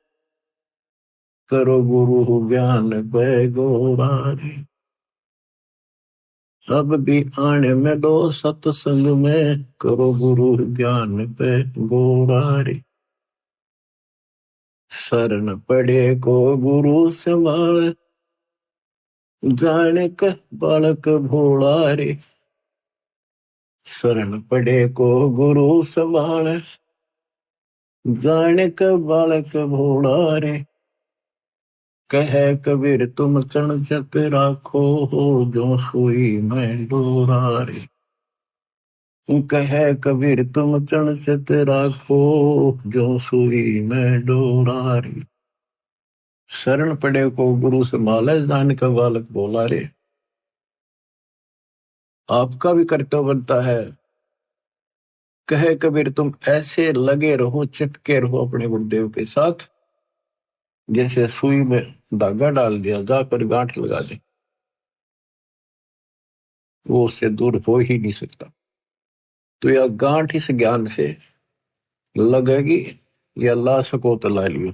करो गुरु ज्ञान पे गोरा रे। अब भी आने में लो सत्संग में, करो गुरु ज्ञान पे गोरा रे। शरण पड़े को गुरु संभाल, जाने का बालक भोला रे। शरण पड़े को गुरु संभाल, जाने का बालक भोला रे। कहे कबीर तुम चरण चत राखो, हो जो सुई में डोरा रे। कहे कबीर तुम चरण चत राखो, जो सुई में डोरा रे। शरण पड़े को गुरु संभाले, जाने का बालक भोला रे। आपका भी कर्तव्य बनता है, कहे कबीर तुम ऐसे लगे रहो, चिपके रहो अपने गुरुदेव के साथ, जैसे सुई में धागा डाल दिया, जाकर गांठ लगा दे, वो उससे दूर हो ही नहीं सकता। तो यह गांठ इस ज्ञान से लगेगी, या ला सको तो ला लियो।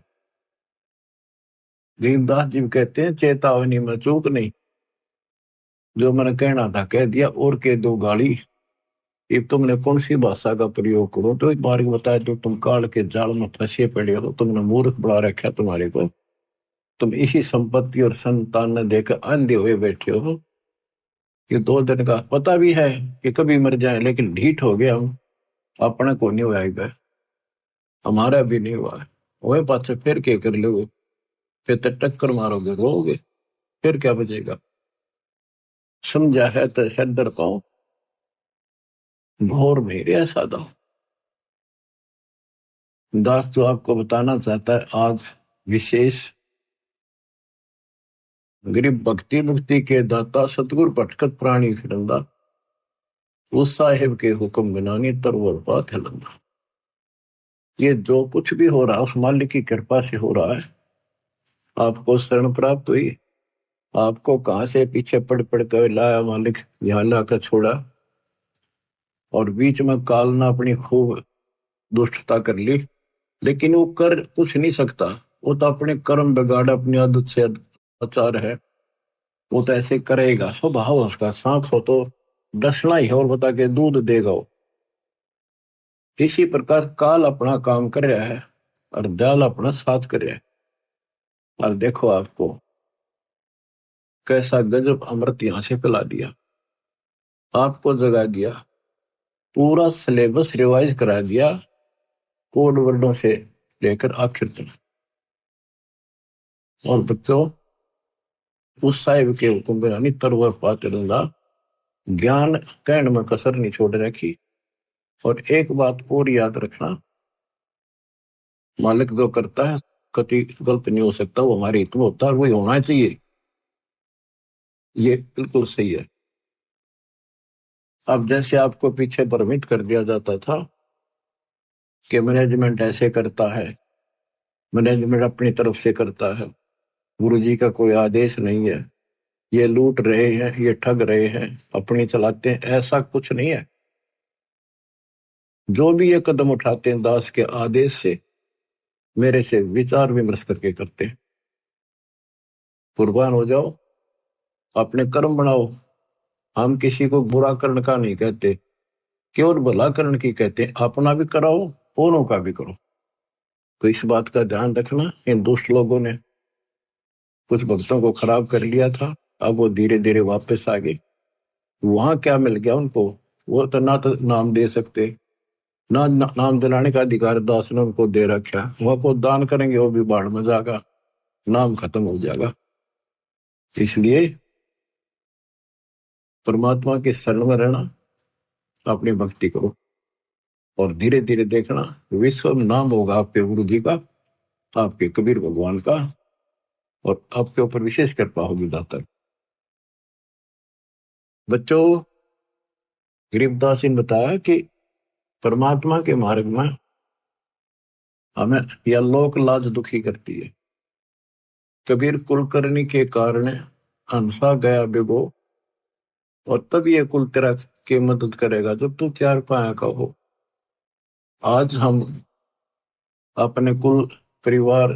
गरीबदास जी कहते हैं, चेतावनी में चूक नहीं, जो मैंने कहना था कह दिया, और कह दो गाली। अब तुमने कौन सी भाषा का प्रयोग करो, तो एक बार बताया, तो तुम काल के जाल में फंसे पड़े हो, तुमने मूर्ख बड़ा रखा तुम्हारे को, तुम इसी संपत्ति और संतान ने देकर अंधे हुए बैठे हो। कि 2 दिन का पता भी है कि कभी मर जाए, लेकिन ढीठ हो गया हम, अपने को नहीं हुआ, हमारा भी नहीं हुआ है। वही पास फिर क्या कर लोगे, फिर तो टक्कर मारोगे, रोगे, फिर क्या बचेगा। समझा है तो शद्दर पाओ, घोर मेरे सादा। दास जो आपको बताना चाहता है आज विशेष, गरीब भक्ति मुक्ति के दाता सतगुरु भटकत प्राणी फिरंदा, उस साहेब के हुक्म बिनानी तरवर बात है लंदा। ये जो कुछ भी हो रहा है उस मालिक की कृपा से हो रहा है। आपको शरण प्राप्त हुई, आपको कहां से पीछे पड़ पड़ कर लाया मालिक, यहां लाकर छोड़ा, और बीच में काल ने अपनी खूब दुष्टता कर ली, लेकिन वो कर कुछ नहीं सकता। वो तो अपने कर्म बिगाड़, अपनी आदत से आचार है, वो तो ऐसे करेगा, स्वभाव उसका। सांप हो तो डसना ही है, और बता के दूध देगा वो। इसी प्रकार काल अपना काम कर रहा है और दयाल अपना साथ कर रहा है। और देखो आपको कैसा गजब अमृत यहां से पिला दिया, आपको जगा दिया, पूरा सिलेबस रिवाइज करा दिया, कोड वर्डों से लेकर आखिर तक। और बच्चों, उस साहिब के हुक्म बिना तरवर पाते रंगा, ज्ञान कहने में कसर नहीं छोड़ रखी। और एक बात और याद रखना, मालिक जो करता है कभी गलत नहीं हो सकता, वो हमारे हित में होता है, वही होना चाहिए, ये बिल्कुल सही है। अब जैसे आपको पीछे भ्रमित कर दिया जाता था कि मैनेजमेंट ऐसे करता है, मैनेजमेंट अपनी तरफ से करता है, गुरुजी का कोई आदेश नहीं है, ये लूट रहे हैं, ये ठग रहे हैं, अपनी चलाते हैं, ऐसा कुछ नहीं है। जो भी ये कदम उठाते हैं दास के आदेश से, मेरे से विचार विमर्श करके करते हैं। कुर्बान हो जाओ, अपने कर्म बनाओ। हम किसी को बुरा करने का नहीं कहते, केवल भला करने की कहते हैं। अपना भी कराओ, औरों का भी करो। तो इस बात का ध्यान रखना, इन दुष्ट लोगों ने कुछ भक्तों को खराब कर लिया था, अब वो धीरे धीरे वापस आ गए। वहां क्या मिल गया उनको, वो तो नाम दे सकते, नाम दिलाने का अधिकार दास ने उनको दे रखा। वहां को दान करेंगे, वो भी बाढ़ में जाएगा, नाम खत्म हो जाएगा। इसलिए परमात्मा के शरण में रहना, अपनी भक्ति करो, और धीरे धीरे देखना विश्व नाम होगा आपके गुरु जी का, आपके कबीर भगवान का, और आपके ऊपर विशेष कृपा होगी दाता। बच्चों, गरीबदास जी ने बताया कि परमात्मा के मार्ग में हमें यह लोक लाज दुखी करती है। कबीर कुलकर्णी के कारण हंसा गया बिगो, और तब ये कुल तेरा के मदद करेगा जब तू चार पाया का हो। आज हम अपने कुल परिवार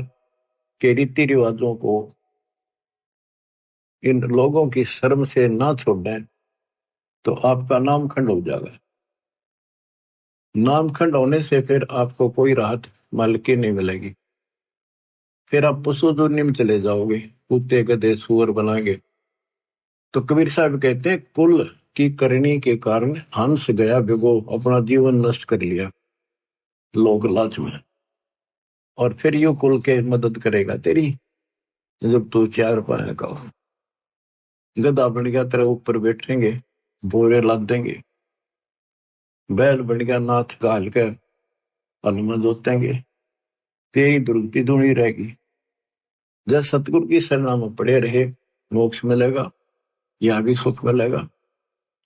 के रीति रिवाजों को इन लोगों की शर्म से ना छोड़ें तो आपका नाम खंड हो जाएगा। नाम खंड होने से फिर आपको कोई राहत मालिक की नहीं मिलेगी, फिर आप पशु दुनिया में चले जाओगे, कुत्ते गधे सुअर बनाएंगे। तो कबीर साहब कहते हैं कुल की करनी के कारण हंस गया भिगो, अपना जीवन नष्ट कर लिया लोक लाज में, और फिर यू कुल के मदद करेगा तेरी जब तू चार पाया का हो। गधा बन गया तेरे ऊपर बैठेंगे, बोरे लाद देंगे, बैल बन गया नाथ घाल के हनुमान जोतेंगे, तेरी दुर्गति दूनी रहेगी। जब सतगुरु की शरणा में पड़े रहे, मोक्ष मिलेगा, यहाँ भी सुख मिलेगा।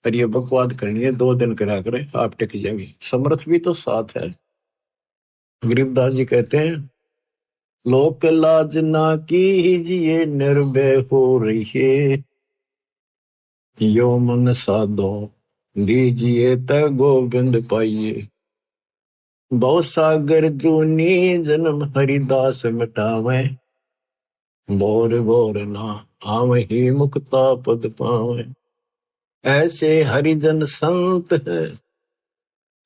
पर ये बकवाद करनी है 2 दिन करा करे, आप टिक जाएंगे। समर्थ भी तो साथ है। गरीबदास जी कहते हैं, लोक लाज ना कीजिए निर्भय हो रहिए, यो मन साधो दीजिए त गोविंद पाइए। बहु सागर जूनी जन्म हरिदास मिटावे, बोर बोर ना आवहि मुक्ता पद पावे। ऐसे हरिजन संत है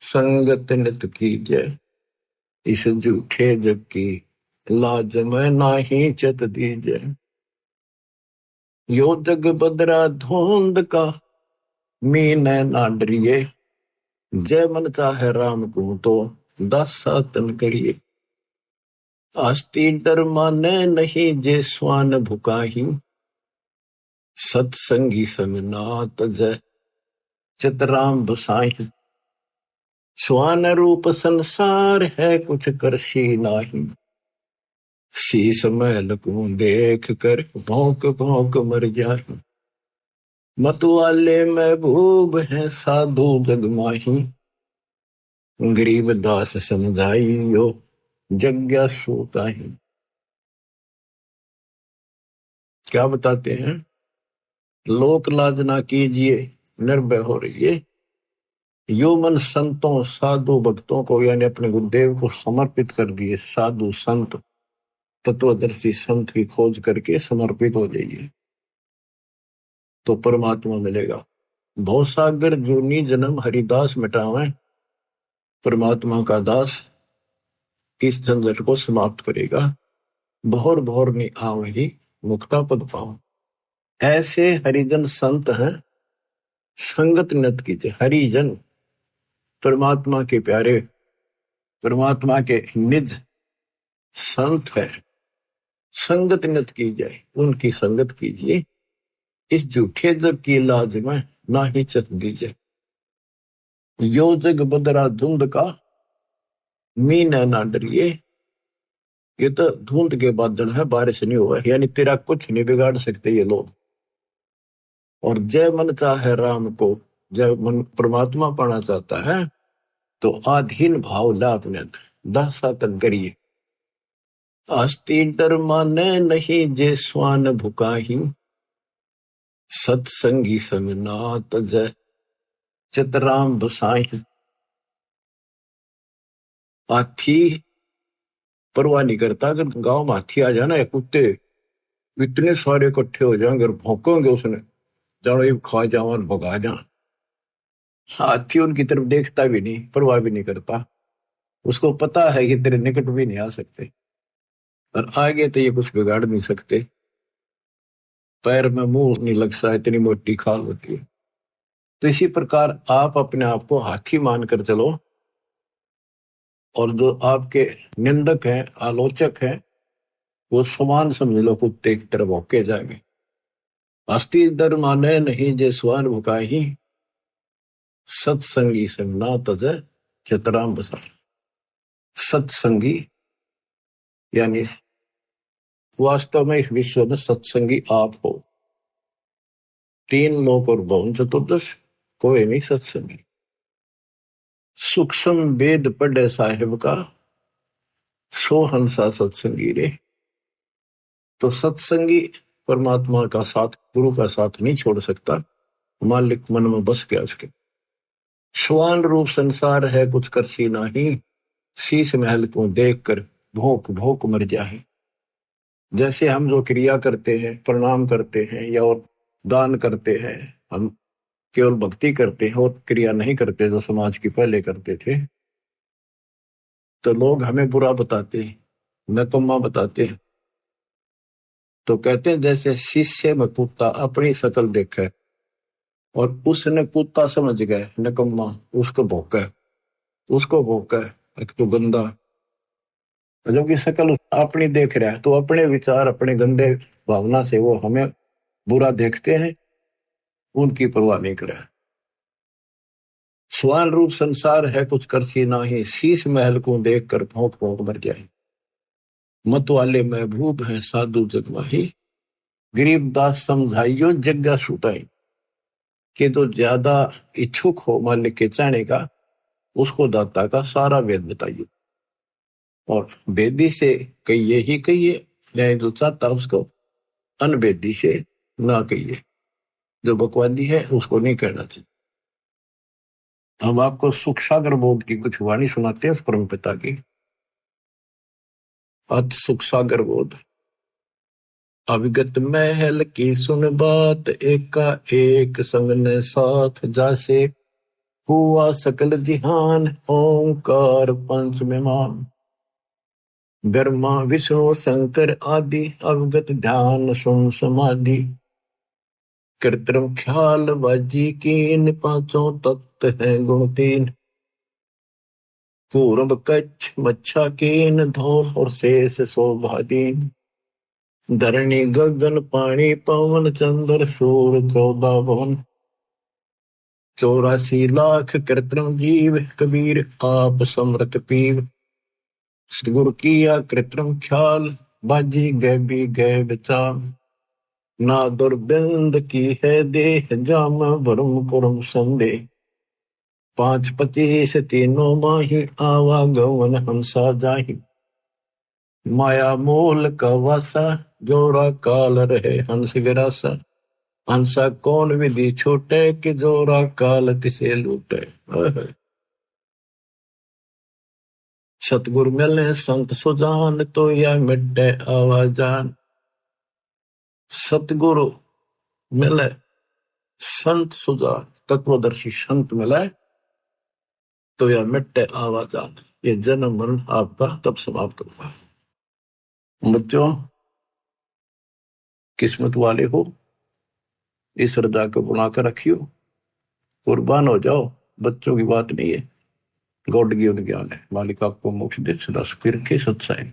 संगत नित कीजय, इस झूठे जग की लाज में नाही चत दीजय। यो जग बदरा धुंध का मीन ना डरिए, जय मन चाहे राम को तो दासा तन करिए। आस्ती डर माने नहीं जे स्वान भुकाही, सत्संगी समिनात जय चितराम बसाही। स्वान रूप संसार है कुछ करशी नाही, शीस मैल को देख कर भौंक भौंक मर जाही। मतवाले महबूब है साधु जग माही, गरीब दास समझाइयो जग्ञा सोताही। क्या बताते हैं, लोक लाज ना कीजिए निर्भय हो रहिए, यो मन संतों साधु भक्तों को यानी अपने गुरुदेव को समर्पित कर दिए। साधु संत तत्वदर्शी संत की खोज करके समर्पित हो जाइए तो परमात्मा मिलेगा। भवसागर जूनी जन्म हरिदास मिटावे, परमात्मा का दास इस झंझट को समाप्त करेगा। भोर भोर नि आवहि मुक्ता पद पाओ। ऐसे हरिजन संत हैं, संगत नत कीजिए। हरिजन परमात्मा के प्यारे, परमात्मा के निज संत है, संगत नत की जाए, उनकी संगत कीजिए। इस झूठे जग की लाज में ना ही चत दीजिए। यो जग बदरा धुंध का, मीन ना डरिए। ये तो धुंध के बादल है, बारिश नहीं हुआ, यानी तेरा कुछ नहीं बिगाड़ सकते ये लोग। और जय मन चाहे राम को, जब मन परमात्मा पाना चाहता है तो आधीन भाव ला अपने दशा तक करिए। आस्ती डर माने नहीं जे स्वान भुकाही, सत्संगी समनात जय चितराम बसाही। हाथी परवाह नहीं करता, अगर गांव में हाथी आ जाना या कुत्ते इतने सारे इकट्ठे हो जाएंगे और भौंकेंगे उसने, जानो ये खा जाओ और भगा जा। हाथी उनकी तरफ देखता भी नहीं, परवाह भी नहीं करता। उसको पता है कि तेरे निकट भी नहीं आ सकते और आगे तो ये कुछ बिगाड़ नहीं सकते। पैर में मुंह नहीं लग सकता, इतनी मोटी खाल होती है। तो इसी प्रकार आप अपने आप को हाथी मानकर चलो, और जो आपके निंदक हैं, आलोचक हैं, वो समान समझ लो, कुत्ते की तरफ भौंके जाएंगे। अस्ति डर माने नहीं जे स्वान भुकाही, सत्संगी संगना तज चितराम बसा। सत्संगी यानी वास्तव में इस विश्व में सत्संगी आप हो। तीन लोक और भवन चतुर्दश, कोई नहीं सत्संगी। सूक्ष्म वेद पढ़े साहिब का, सो हंसा सत्संगी रे। तो सत्संगी परमात्मा का साथ, गुरु का साथ नहीं छोड़ सकता, मालिक मन में बस गया उसके। स्वान रूप संसार है कुछ करसी नाही, शीश महल को देख कर भोंक भोंक मर जाए। जैसे हम जो क्रिया करते हैं, प्रणाम करते हैं या और दान करते हैं, हम केवल भक्ति करते हैं और क्रिया नहीं करते जो समाज की पहले करते थे, तो लोग हमें बुरा बताते हैं, नकम्मा बताते हैं। तो कहते हैं जैसे शीशे में कुत्ता अपनी शकल देखे और उसने कुत्ता समझ गए नकम्मा, उसको भौंका, उसको भौंका एक तो गंदा, जबकि शकल अपनी देख रहा है, तो अपने विचार, अपने गंदे भावना से वो हमें बुरा देखते हैं, उनकी परवाह नहीं करे। स्वान रूप संसार है कुछ करसी नाही, शीश महल को देख कर भौंक भौंक मर जाए। मत वाले महबूब हैं साधु जगमाही, गरीबदास समझाइयो जग्गा छूटाई। कि तो ज्यादा इच्छुक हो मालिक के चाहने का, उसको दाता का सारा वेद बताइए, और वेदी से कहिए ही कहिए, यानी जो चाहता उसको अनवेदी से ना कहिए, जो बकवादी है उसको नहीं कहना चाहिए। हम आपको सुख सागर बोध की कुछ वाणी सुनाते हैं परम पिता की। अत सुख सागर बोध। अविगत महल की सुन बात, एका एक संग ने साथ जासे। हुआ सकल जिहान ओंकार पंच मेहमान, ब्रह्मा विष्णु शंकर आदि अवगत ध्यान सुन समाधि। कृत्रिम ख्याल बाजी कीन, पांचों तत्व है गुण तीन। कूर्म कच्छ मच्छा कीन, धौल और शेष शोभादीन। धरणी गगन पानी पवन, चंद्र सूर्य 14 भवन। 84 लाख कृत्रिम जीव, कबीर आप समृत पीव। सतगुरु किया कृत्रिम ख्याल, बाजी गैबी गै विचार। ना दुर्बिंद की है देह, जाम भरम कुरम संदेह। 5 25 तीनों माही, आवागमन हंसा जाही। माया मूल का वासा, जोरा काल रहे हंस गिरासा। हंसा कौन विधि छूटे, कि जोरा काल तिसे लूटे। सतगुरु मिले संत सुजान, तो यह मिटे आवाजान। सतगुरु मिले संत सुजान, तत्वदर्शी संत मिले तो यह मिटे आवाजान। ये जन्म मरण आपका तब समाप्त होगा। बच्चों, किस्मत वाले हो, इस श्रद्धा को बनाकर रखियो, कुर्बान हो जाओ। बच्चों की बात नहीं है, गॉड गिवन ज्ञान है। मालिक आपको मोक्ष दे, सदा सुखी रखे। सत्साई।